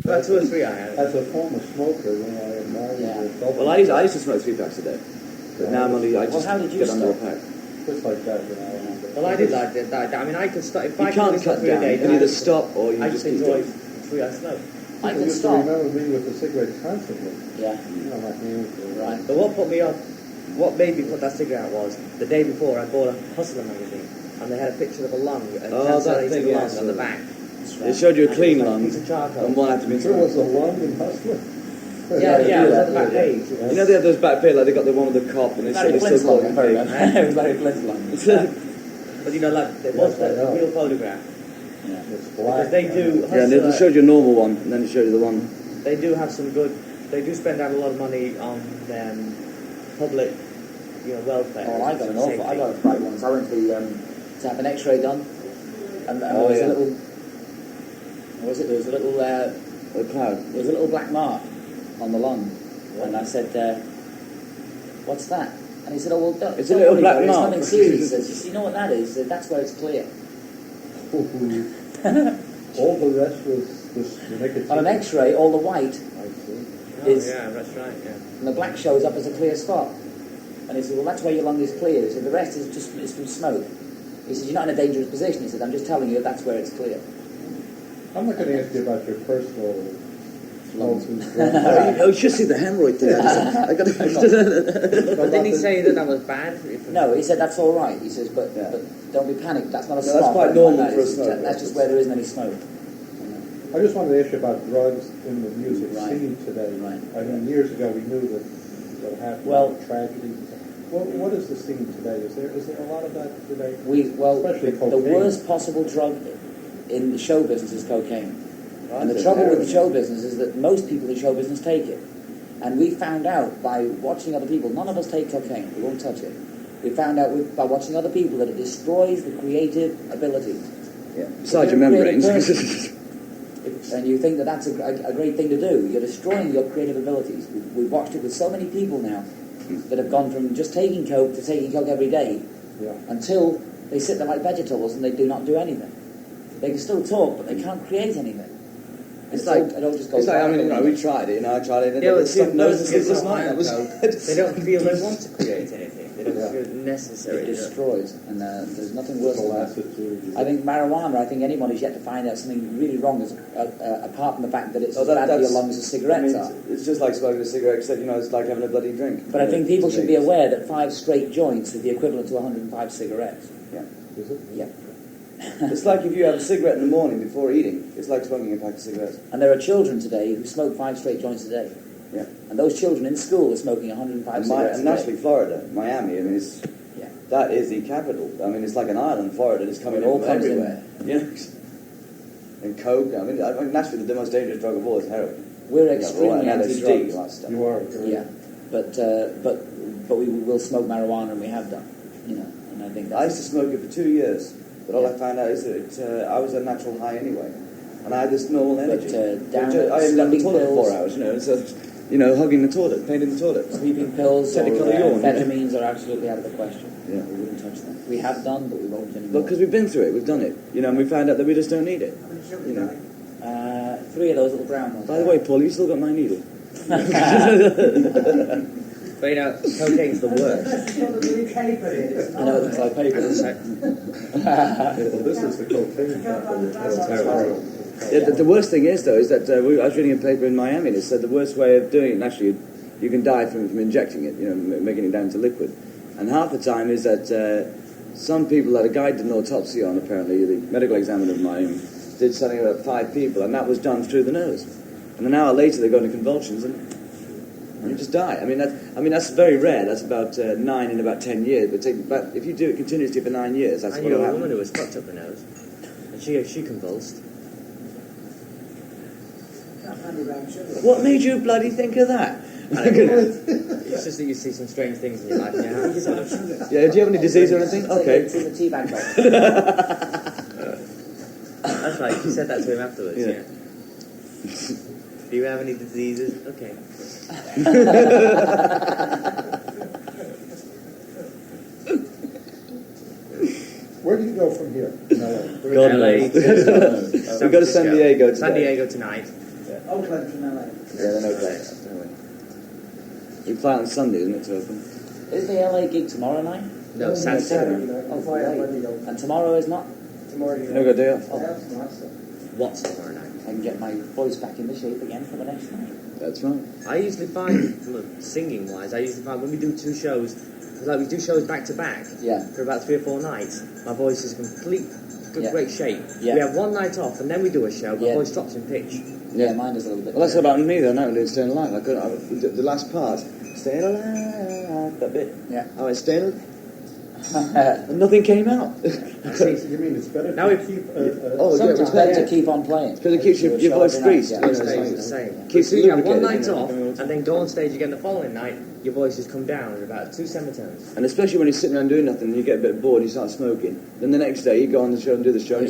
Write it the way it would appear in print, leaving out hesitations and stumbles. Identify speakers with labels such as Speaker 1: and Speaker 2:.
Speaker 1: Well, 2 or 3 I had.
Speaker 2: As a former smoker, when I married
Speaker 3: Well, I used to smoke 3 packs a day. But now I'm only, I just
Speaker 4: how did you
Speaker 3: get under a
Speaker 4: stop?
Speaker 3: pack.
Speaker 2: just like that, you know.
Speaker 1: Well, I did like that. I mean, I could stop. If
Speaker 3: You
Speaker 1: I
Speaker 3: can't
Speaker 1: could stop
Speaker 3: cut
Speaker 1: 3 a
Speaker 3: down.
Speaker 1: day,
Speaker 3: You either stop or you
Speaker 1: I
Speaker 3: just
Speaker 1: just
Speaker 3: keep
Speaker 1: enjoy
Speaker 3: doing.
Speaker 1: 3 I smoke.
Speaker 4: I
Speaker 2: People
Speaker 4: can
Speaker 2: used to
Speaker 4: stop.
Speaker 2: remember me with the cigarette constantly.
Speaker 4: Yeah.
Speaker 2: You know, my hands were
Speaker 4: Right.
Speaker 1: But what put me off, what made me put that cigarette out was the day before I bought a Hustler magazine and they had a picture of a lung, a
Speaker 3: Oh, that
Speaker 1: cancer
Speaker 3: thing,
Speaker 1: lung
Speaker 3: yes.
Speaker 1: on the back.
Speaker 3: It showed you a
Speaker 1: And
Speaker 3: clean
Speaker 1: it was like a
Speaker 3: lung
Speaker 1: piece of charcoal.
Speaker 3: and one had to be
Speaker 2: There was a lung in Hustler.
Speaker 1: Yeah, it was on the back page.
Speaker 3: You know they have those back page, like they got the one with the cop and they
Speaker 4: Larry
Speaker 3: say
Speaker 4: Flint's
Speaker 3: still
Speaker 4: lung,
Speaker 3: got
Speaker 4: I
Speaker 3: it.
Speaker 4: remember. It was Larry Flint's lung.
Speaker 1: But you know, like, it was
Speaker 2: Yes, I
Speaker 1: a
Speaker 2: know.
Speaker 1: real photograph.
Speaker 4: Yeah.
Speaker 2: It's black.
Speaker 1: Because they do,
Speaker 3: Yeah, and
Speaker 1: Hustler,
Speaker 3: it showed you a normal one and then it showed you the one.
Speaker 1: they do have some good, they do spend out a lot of money on public, welfare.
Speaker 4: Oh, I got an
Speaker 1: safety.
Speaker 4: awful. I got a fright once. I went to have an X-ray done, and there was
Speaker 3: yeah.
Speaker 4: a little. What was it? There was a little.
Speaker 3: A cloud.
Speaker 4: There was a little black mark on the lung, and I said, "What's that?" And he said, "Oh well, don't,
Speaker 3: It's a
Speaker 4: don't
Speaker 3: little
Speaker 4: worry
Speaker 3: black
Speaker 4: about it.
Speaker 3: mark."
Speaker 4: It's nothing serious." He says, "You know what that is? He said, that's where it's clear."
Speaker 2: All the rest was the nicotine.
Speaker 4: On an X-ray, all the white
Speaker 2: I see.
Speaker 1: Oh,
Speaker 4: is,
Speaker 1: yeah, that's right, yeah.
Speaker 4: and the black shows up as a clear spot. And he said, "Well, that's where your lung is clear." He said, "The rest is just it's from smoke." He said, "You're not in a dangerous position." He said, "I'm just telling you that's where it's clear."
Speaker 2: I'm not going to ask you about your personal smoking.
Speaker 3: Oh, you should see the hemorrhoid thing. I got
Speaker 1: But didn't he say that was bad?
Speaker 4: No, he said that's all right. He says, but
Speaker 3: Yeah.
Speaker 4: but don't be panicked. That's not a
Speaker 3: No,
Speaker 4: spot.
Speaker 3: that's quite
Speaker 4: or anything
Speaker 3: normal
Speaker 4: like that.
Speaker 3: for a
Speaker 4: It's
Speaker 3: smoker.
Speaker 4: That's just where there isn't any smoke.
Speaker 2: I just wanted to ask you about drugs in the music
Speaker 4: Right.
Speaker 2: scene today.
Speaker 4: Right.
Speaker 2: I mean, years ago we knew that what happened,
Speaker 4: Well-
Speaker 2: tragedies. What is the scene today? Is there a lot of that today?
Speaker 4: The
Speaker 2: Especially cocaine.
Speaker 4: worst possible drug in the show business is cocaine.
Speaker 3: Right,
Speaker 4: And the
Speaker 3: it's
Speaker 4: trouble with the
Speaker 3: heroin.
Speaker 4: show business is that most people in show business take it. And we found out by watching other people, none of us take cocaine, we won't touch it. We found out by watching other people that it destroys the creative abilities.
Speaker 3: Yeah. Besides your
Speaker 4: If you're a creative
Speaker 3: membranes.
Speaker 4: person, and you think that that's a great thing to do, you're destroying your creative abilities. We've watched it with so many people now that have gone from just taking coke to taking coke every day
Speaker 2: Yeah.
Speaker 4: until they sit there like vegetables and they do not do anything. They can still talk, but they can't create anything.
Speaker 3: It's
Speaker 4: all-
Speaker 3: like-
Speaker 4: it all just goes
Speaker 3: It's like, I
Speaker 4: right
Speaker 3: mean,
Speaker 4: away.
Speaker 3: we tried it, I tried it, and
Speaker 1: Yeah,
Speaker 3: the
Speaker 1: but
Speaker 3: stuff
Speaker 1: see,
Speaker 3: knows
Speaker 1: those
Speaker 3: it's
Speaker 1: people
Speaker 3: not. That was.
Speaker 1: they don't feel they want to create anything. They don't
Speaker 2: Yeah.
Speaker 1: feel it necessary.
Speaker 4: It destroys, and there's nothing worse than that.
Speaker 2: Lassitude.
Speaker 4: I think marijuana, I think anybody's yet to find out something really wrong, apart from the fact that it's
Speaker 3: Oh,
Speaker 4: as bad for your
Speaker 3: that's-
Speaker 4: lungs as cigarettes
Speaker 3: I
Speaker 4: are.
Speaker 3: mean, it's just like smoking a cigarette, except, it's like having a bloody drink.
Speaker 4: But I think people
Speaker 3: To
Speaker 4: should
Speaker 3: me.
Speaker 4: be aware that 5 straight joints is the equivalent to 105 cigarettes.
Speaker 2: Is it?
Speaker 4: Yeah.
Speaker 3: It's like if you have a cigarette in the morning before eating, it's like smoking a pack of cigarettes.
Speaker 4: And there are children today who smoke 5 straight joints a day.
Speaker 3: Yeah.
Speaker 4: And those children in school are smoking 105
Speaker 3: And,
Speaker 4: cigarettes
Speaker 3: and
Speaker 4: a day.
Speaker 3: naturally, Florida, Miami, I mean,
Speaker 4: Yeah.
Speaker 3: that is the capital. I mean, it's like an island, Florida, it's coming
Speaker 4: It all
Speaker 3: in from
Speaker 4: comes in.
Speaker 3: everywhere. Yeah. And coke, I mean, naturally, the most dangerous drug of all is heroin.
Speaker 4: We're
Speaker 3: Yeah,
Speaker 4: extremely
Speaker 3: right,
Speaker 4: anti-drugs.
Speaker 3: LSD, all that stuff.
Speaker 2: You are.
Speaker 4: Yeah, but we will smoke marijuana, and we have done. And I think
Speaker 3: I used
Speaker 4: that's
Speaker 3: to smoke it for 2 years, but all I found out is that I was a natural high anyway, and I had this normal energy.
Speaker 4: down
Speaker 3: I ended up in the
Speaker 4: sleeping
Speaker 3: toilet for 4
Speaker 4: pills.
Speaker 3: hours, so hugging the toilet, painting the toilet.
Speaker 4: sleeping pills or
Speaker 3: Technically yawn, yeah.
Speaker 4: amphetamines are absolutely out of the question.
Speaker 3: Yeah.
Speaker 4: We wouldn't touch them. We have done, but we won't anymore.
Speaker 3: Look, because we've been through it, we've done it, and we found out that we just don't need it.
Speaker 4: 3 of those little brown ones.
Speaker 3: By the way, Paul, you still got my needle.
Speaker 1: But cocaine's the worst.
Speaker 4: I know it looks like paper, doesn't it?
Speaker 2: Well, this is the cocaine capital.
Speaker 1: That's terrible.
Speaker 3: Yeah, the worst thing is, though, is that I was reading a paper in Miami, and it said the worst way of doing it, and actually, you can die from injecting it, making it down to liquid. And half the time is that some people that a guy did an autopsy on, apparently, the medical examiner of Miami, did something about 5 people, and that was done through the nose. And an hour later, they go into convulsions, and you just die. I mean, that's very rare. That's about 9 in about 10 years. But if you do it continuously for 9 years, that's
Speaker 1: I
Speaker 3: what
Speaker 1: knew
Speaker 3: will
Speaker 1: a
Speaker 3: happen.
Speaker 1: woman who was fucked up the nose, and she convulsed.
Speaker 3: What made you bloody think of that?
Speaker 1: It's just that you see some strange things in your life, and you have to sort of...
Speaker 3: Yeah, do you have any disease or anything? Okay.
Speaker 4: It's in the tea bag box.
Speaker 1: That's right, she said that to him afterwards,
Speaker 3: Yeah.
Speaker 1: yeah. Do you have any diseases? Okay.
Speaker 2: Where do you go from here? In LA?
Speaker 3: God knows. We've got to San Diego today.
Speaker 1: San Diego tonight.
Speaker 5: Oakland from LA.
Speaker 3: Yeah, they know that, don't we? You play on Sunday, isn't it, to open?
Speaker 4: Is the LA gig tomorrow night?
Speaker 1: No, Saturday.
Speaker 5: night.
Speaker 4: Oh,
Speaker 5: Fly out
Speaker 4: great.
Speaker 5: Monday,
Speaker 4: And tomorrow is not?
Speaker 5: tomorrow.
Speaker 3: You know, got a day off?
Speaker 5: That's nice.
Speaker 1: What's tomorrow night?
Speaker 4: I can get my voice back into shape again for the next night.
Speaker 3: That's right.
Speaker 1: I usually find, singing wise, I usually find when we do two shows, like we do shows back to back
Speaker 4: Yeah.
Speaker 1: for about 3 or 4 nights, my voice is
Speaker 4: Yeah.
Speaker 1: great shape.
Speaker 4: Yeah.
Speaker 1: We have one night off and then we do a show, my
Speaker 4: Yeah.
Speaker 1: voice drops in pitch.
Speaker 4: Yeah, mine is a little bit.
Speaker 3: Well, that's about me, though, now, doing Staying Alive. The last part, Staying Alive, that bit.
Speaker 4: Yeah.
Speaker 3: I went, Staying Alive, and nothing came out.
Speaker 2: You mean it's better
Speaker 1: Now
Speaker 2: to
Speaker 1: if-
Speaker 2: keep
Speaker 3: Oh, yeah,
Speaker 4: Sometimes
Speaker 3: it's
Speaker 4: better
Speaker 3: better.
Speaker 4: to keep on playing.
Speaker 3: Because it keeps
Speaker 4: Do a
Speaker 3: your
Speaker 4: show
Speaker 3: voice
Speaker 4: every night,
Speaker 3: greased.
Speaker 4: yeah.
Speaker 3: You know,
Speaker 1: Stays
Speaker 3: it's
Speaker 1: the
Speaker 3: like-
Speaker 1: same.
Speaker 3: Keeps
Speaker 1: So you have one
Speaker 3: lubricated,
Speaker 1: night
Speaker 3: you know,
Speaker 1: off and then go on stage again the following night, your voices come down in about 2 semitones.
Speaker 3: And especially when you're sitting around doing nothing and you get a bit bored, you start smoking. Then the next day you go on the show and do the show.